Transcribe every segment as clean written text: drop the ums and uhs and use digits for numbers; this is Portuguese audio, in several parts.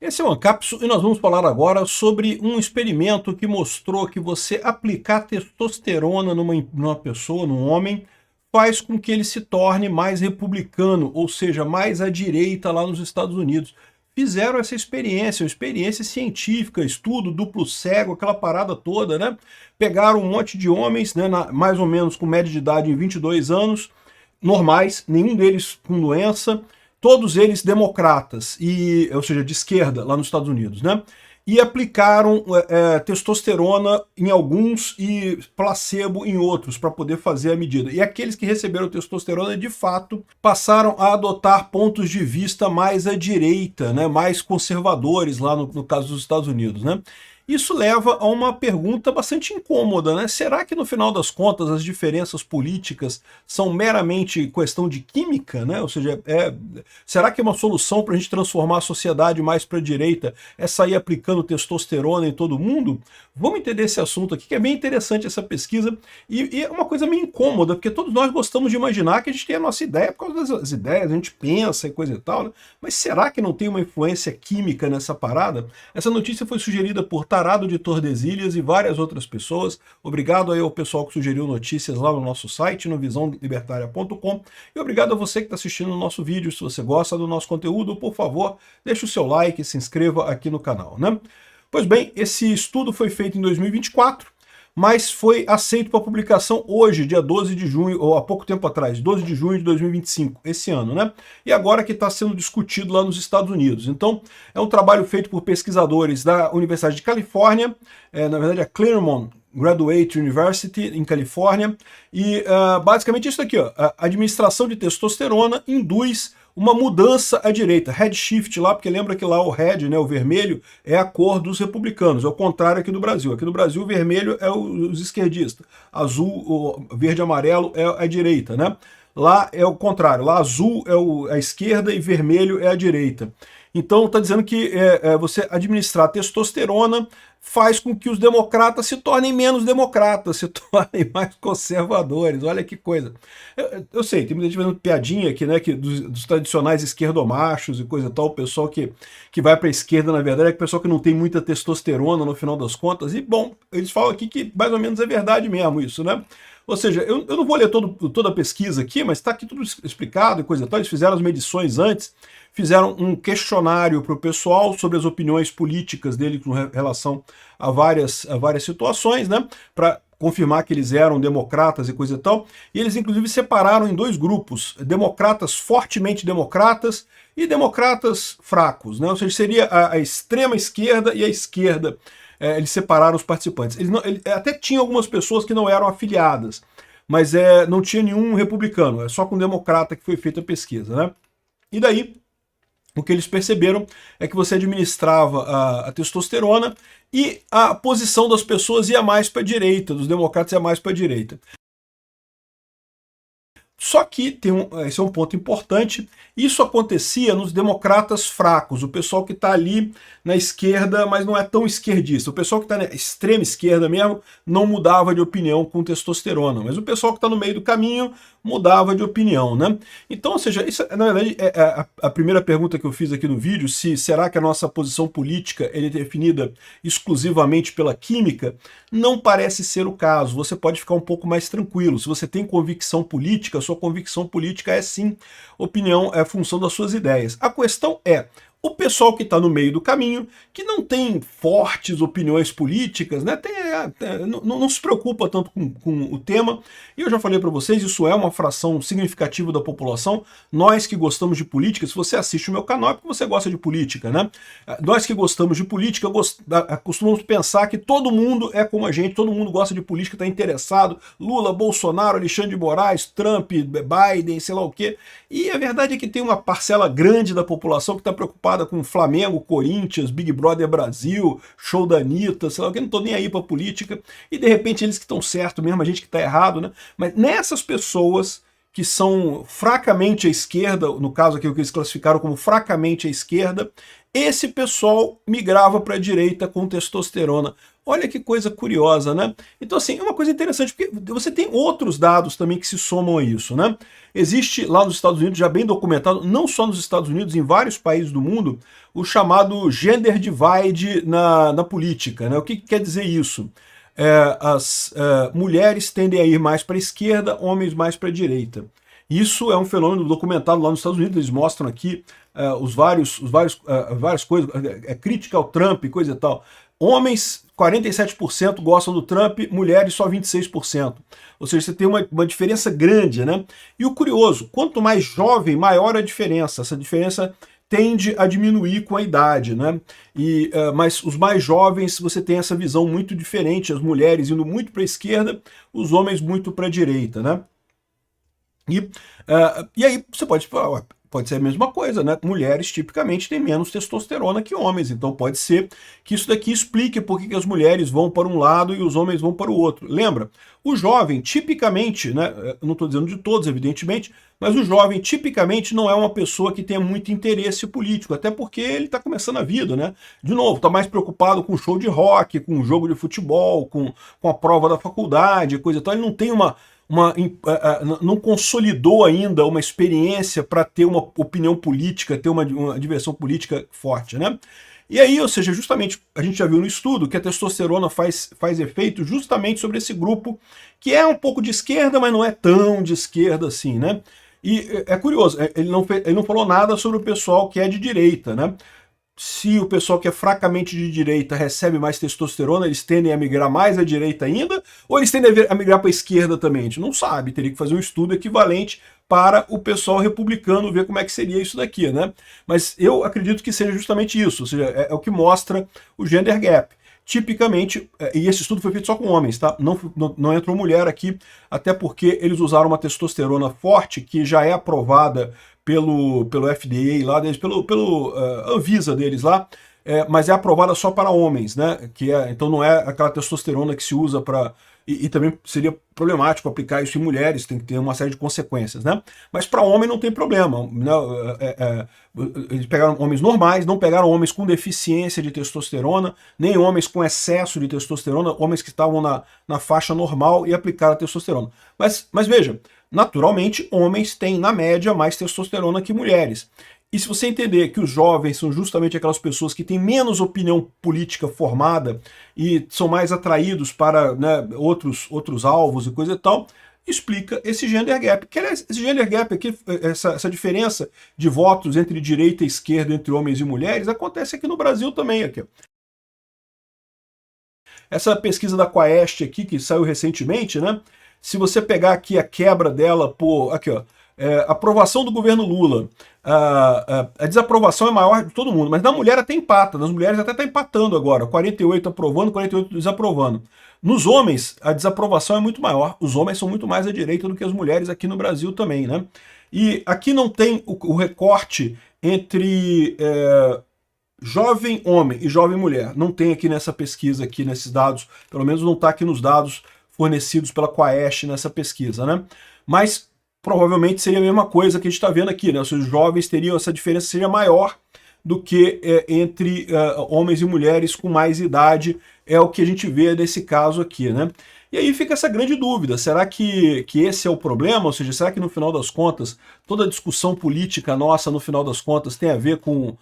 Esse é o Ancapsu e nós vamos falar agora sobre um experimento que mostrou que você aplicar testosterona numa pessoa, num homem, faz com que ele se torne mais republicano, ou seja, mais à direita lá nos Estados Unidos. Fizeram essa experiência, uma experiência científica, estudo duplo cego, aquela parada toda, né? Pegaram um monte de homens, né, mais ou menos com média de idade em 22 anos, normais, nenhum deles com doença, todos eles democratas, ou seja, de esquerda lá nos Estados Unidos, né? E aplicaram testosterona em alguns e placebo em outros para poder fazer a medida. E aqueles que receberam testosterona, de fato, passaram a adotar pontos de vista mais à direita, né, mais conservadores lá no caso dos Estados Unidos, né? Isso leva a uma pergunta bastante incômoda, né? Será que no final das contas as diferenças políticas são meramente questão de química, né? Ou seja, será que uma solução para a gente transformar a sociedade mais para a direita é sair aplicando testosterona em todo mundo? Vamos entender esse assunto aqui, que é bem interessante essa pesquisa e é uma coisa meio incômoda, porque todos nós gostamos de imaginar que a gente tem a nossa ideia por causa das ideias, a gente pensa e coisa e tal, né? Mas será que não tem uma influência química nessa parada? Essa notícia foi sugerida por Tarado de Tordesilhas e várias outras pessoas. Obrigado aí ao pessoal que sugeriu notícias lá no nosso site, no visãolibertaria.com. E obrigado a você que está assistindo o nosso vídeo. Se você gosta do nosso conteúdo, por favor, deixe o seu like e se inscreva aqui no canal, né? Pois bem, esse estudo foi feito em 2024, mas foi aceito para publicação hoje, dia 12 de junho, ou há pouco tempo atrás, 12 de junho de 2025, esse ano, né? E agora que está sendo discutido lá nos Estados Unidos. Então, é um trabalho feito por pesquisadores da Universidade de Califórnia, na verdade a Claremont Graduate University, em Califórnia, e basicamente isso aqui, ó, a administração de testosterona induz uma mudança à direita, red shift lá, porque lembra que lá o red, né, o vermelho, é a cor dos republicanos, é o contrário aqui do Brasil. Aqui no Brasil o vermelho é os esquerdistas, azul, o verde e amarelo é a direita, né? Lá é o contrário, lá azul é a esquerda e vermelho é a direita. Então está dizendo que você administrar testosterona faz com que os democratas se tornem menos democratas, se tornem mais conservadores. Olha que coisa. Eu sei, tem muita gente fazendo piadinha aqui, né, que dos tradicionais esquerdomachos e coisa e tal, o pessoal que vai para a esquerda, na verdade, é o pessoal que não tem muita testosterona no final das contas. E, bom, eles falam aqui que mais ou menos é verdade mesmo isso, né? Ou seja, eu não vou ler toda a pesquisa aqui, mas está aqui tudo explicado e coisa e tal. Eles fizeram as medições antes, fizeram um questionário para o pessoal sobre as opiniões políticas dele com relação a várias situações, né? Para confirmar que eles eram democratas e coisa e tal. E eles, inclusive, separaram em dois grupos, democratas fortemente democratas e democratas fracos, né? Ou seja, seria a extrema esquerda e a esquerda. Eles separaram os participantes. Até tinha algumas pessoas que não eram afiliadas, mas não tinha nenhum republicano, é só com democrata que foi feita a pesquisa, né? E daí, o que eles perceberam é que você administrava a testosterona e a posição das pessoas ia mais para a direita, dos democratas ia mais para a direita. Só que esse é um ponto importante, isso acontecia nos democratas fracos, o pessoal que está ali na esquerda, mas não é tão esquerdista. O pessoal que está na extrema esquerda mesmo não mudava de opinião com testosterona, mas o pessoal que está no meio do caminho mudava de opinião, né? Então, ou seja, isso na verdade é a primeira pergunta que eu fiz aqui no vídeo, se será que a nossa posição política é definida exclusivamente pela química? Não parece ser o caso, você pode ficar um pouco mais tranquilo. Se você tem convicção política, sua convicção política é sim opinião, é função das suas ideias. A questão é, o pessoal que está no meio do caminho, que não tem fortes opiniões políticas, né, não se preocupa tanto com o tema, e eu já falei para vocês, isso é uma fração significativa da população. Nós que gostamos de política, se você assiste o meu canal é porque você gosta de política, né? Nós que gostamos de política, costumamos pensar que todo mundo é como a gente, todo mundo gosta de política, está interessado, Lula, Bolsonaro, Alexandre de Moraes, Trump, Biden, sei lá o quê, e a verdade é que tem uma parcela grande da população que está preocupada com Flamengo, Corinthians, Big Brother Brasil, show da Anitta, sei lá o que, não tô nem aí pra política, e de repente eles que estão certo mesmo, a gente que tá errado, né? Mas nessas pessoas que são fracamente à esquerda, no caso aqui o que eles classificaram como fracamente à esquerda, esse pessoal migrava para a direita com testosterona. Olha que coisa curiosa, né? Então, assim, é uma coisa interessante, porque você tem outros dados também que se somam a isso, né? Existe lá nos Estados Unidos, já bem documentado, não só nos Estados Unidos, em vários países do mundo, o chamado gender divide na política, né? O que quer dizer isso? As mulheres tendem a ir mais para a esquerda, homens mais para a direita. Isso é um fenômeno documentado lá nos Estados Unidos, eles mostram aqui várias coisas, crítica ao Trump, coisa e tal. Homens, 47% gostam do Trump, mulheres só 26%. Ou seja, você tem uma diferença grande, né? E o curioso, quanto mais jovem, maior a diferença. Essa diferença tende a diminuir com a idade, né? Mas os mais jovens, você tem essa visão muito diferente, as mulheres indo muito para a esquerda, os homens muito para a direita, né? E aí você pode falar, pode ser a mesma coisa, né? Mulheres tipicamente têm menos testosterona que homens, então pode ser que isso daqui explique por que as mulheres vão para um lado e os homens vão para o outro. Lembra? O jovem, tipicamente, né? Não estou dizendo de todos, evidentemente, mas o jovem, tipicamente, não é uma pessoa que tenha muito interesse político, até porque ele está começando a vida, né? De novo, está mais preocupado com show de rock, com um jogo de futebol, com a prova da faculdade, coisa e tal. Ele não tem não consolidou ainda uma experiência para ter uma opinião política, ter uma diversão política forte, né? E aí, ou seja, justamente a gente já viu no estudo que a testosterona faz efeito justamente sobre esse grupo que é um pouco de esquerda, mas não é tão de esquerda assim, né? E é curioso, ele não falou nada sobre o pessoal que é de direita, né? Se o pessoal que é fracamente de direita recebe mais testosterona, eles tendem a migrar mais à direita ainda? Ou eles tendem a migrar para a esquerda também? A gente não sabe, teria que fazer um estudo equivalente para o pessoal republicano ver como é que seria isso daqui, né? Mas eu acredito que seja justamente isso, ou seja, é o que mostra o gender gap. Tipicamente, e esse estudo foi feito só com homens, tá? Não entrou mulher aqui, até porque eles usaram uma testosterona forte, que já é aprovada pelo FDA lá deles, pelo Anvisa deles lá, mas é aprovada só para homens, né? Então não é aquela testosterona que se usa para... E também seria problemático aplicar isso em mulheres, tem que ter uma série de consequências, né? Mas para homem não tem problema, né? Eles pegaram homens normais, não pegaram homens com deficiência de testosterona, nem homens com excesso de testosterona, homens que estavam na faixa normal e aplicaram a testosterona. Mas veja, naturalmente, homens têm, na média, mais testosterona que mulheres. E se você entender que os jovens são justamente aquelas pessoas que têm menos opinião política formada e são mais atraídos para, né, outros alvos e coisa e tal, explica esse gender gap. Que, aliás, esse gender gap aqui, essa diferença de votos entre direita e esquerda, entre homens e mulheres, acontece aqui no Brasil também. Aqui. Essa pesquisa da Quaest aqui, que saiu recentemente, né? Se você pegar aqui a quebra dela por... Aqui, ó. Aprovação do governo Lula. A desaprovação é maior de todo mundo, mas na mulher até empata. Nas mulheres até está empatando agora. 48 aprovando, 48 desaprovando. Nos homens, a desaprovação é muito maior. Os homens são muito mais à direita do que as mulheres aqui no Brasil também, né? E aqui não tem o recorte entre... jovem homem e jovem mulher. Não tem aqui nessa pesquisa, aqui nesses dados, pelo menos não está aqui nos dados fornecidos pela Quaest nessa pesquisa, né? Mas provavelmente seria a mesma coisa que a gente está vendo aqui, né? Os jovens teriam, essa diferença seria maior do que entre homens e mulheres com mais idade, é o que a gente vê nesse caso aqui, né? E aí fica essa grande dúvida, será que esse é o problema? Ou seja, será que no final das contas, toda a discussão política nossa, no final das contas, tem a ver com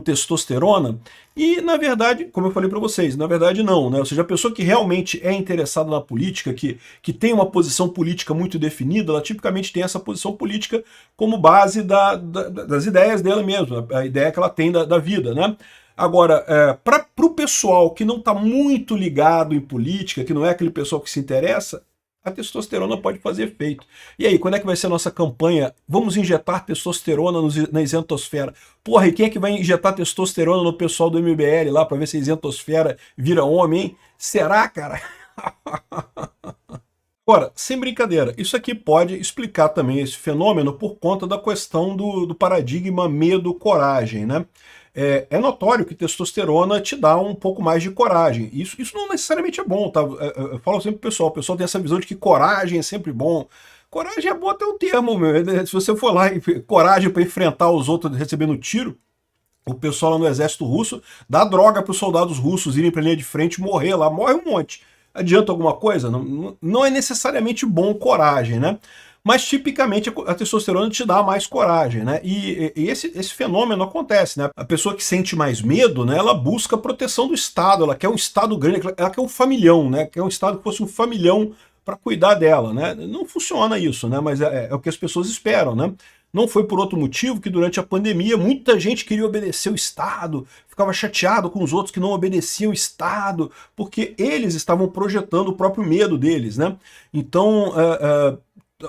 testosterona? E, na verdade, como eu falei para vocês, na verdade não, né? Ou seja, a pessoa que realmente é interessada na política, que tem uma posição política muito definida, ela tipicamente tem essa posição política como base das ideias dela mesma, a ideia que ela tem da vida, né? Agora, para o pessoal que não está muito ligado em política, que não é aquele pessoal que se interessa, a testosterona pode fazer efeito. E aí, quando é que vai ser a nossa campanha? Vamos injetar testosterona na isentosfera. Porra, e quem é que vai injetar testosterona no pessoal do MBL lá para ver se a isentosfera vira homem, hein? Será, cara? Agora, sem brincadeira, isso aqui pode explicar também esse fenômeno por conta da questão do paradigma medo-coragem, né? É notório que testosterona te dá um pouco mais de coragem. Isso não necessariamente é bom, tá? Eu falo sempre pro pessoal, o pessoal tem essa visão de que coragem é sempre bom. Coragem é bom até um termo, meu. Se você for lá e coragem para enfrentar os outros recebendo tiro, O pessoal lá no exército russo dá droga para os soldados russos irem para a linha de frente e morrer lá, morre um monte. Adianta alguma coisa? Não é necessariamente bom coragem, né? Mas tipicamente a testosterona te dá mais coragem, né? E esse fenômeno acontece, né? A pessoa que sente mais medo, né? Ela busca a proteção do Estado, ela quer um Estado grande, ela quer um familhão, né? Quer um Estado que fosse um familhão para cuidar dela, né? Não funciona isso, né? Mas é o que as pessoas esperam, né? Não foi por outro motivo que durante a pandemia muita gente queria obedecer o Estado, ficava chateado com os outros que não obedeciam o Estado, porque eles estavam projetando o próprio medo deles, né? Então,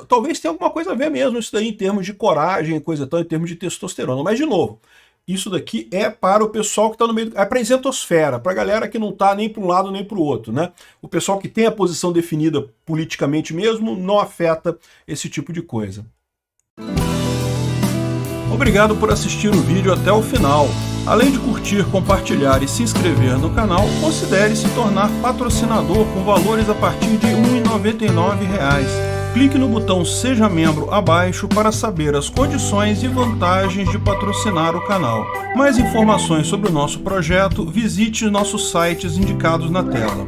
talvez tenha alguma coisa a ver mesmo isso daí em termos de coragem, coisa tal, em termos de testosterona. Mas, de novo, isso daqui é para o pessoal que está no meio, é para a isentosfera, para a galera que não está nem para um lado nem para o outro, né? O pessoal que tem a posição definida politicamente mesmo não afeta esse tipo de coisa. Obrigado por assistir o vídeo até o final. Além de curtir, compartilhar e se inscrever no canal, considere se tornar patrocinador com valores a partir de R$ 1,99. Clique no botão Seja Membro abaixo para saber as condições e vantagens de patrocinar o canal. Mais informações sobre o nosso projeto, visite nossos sites indicados na tela.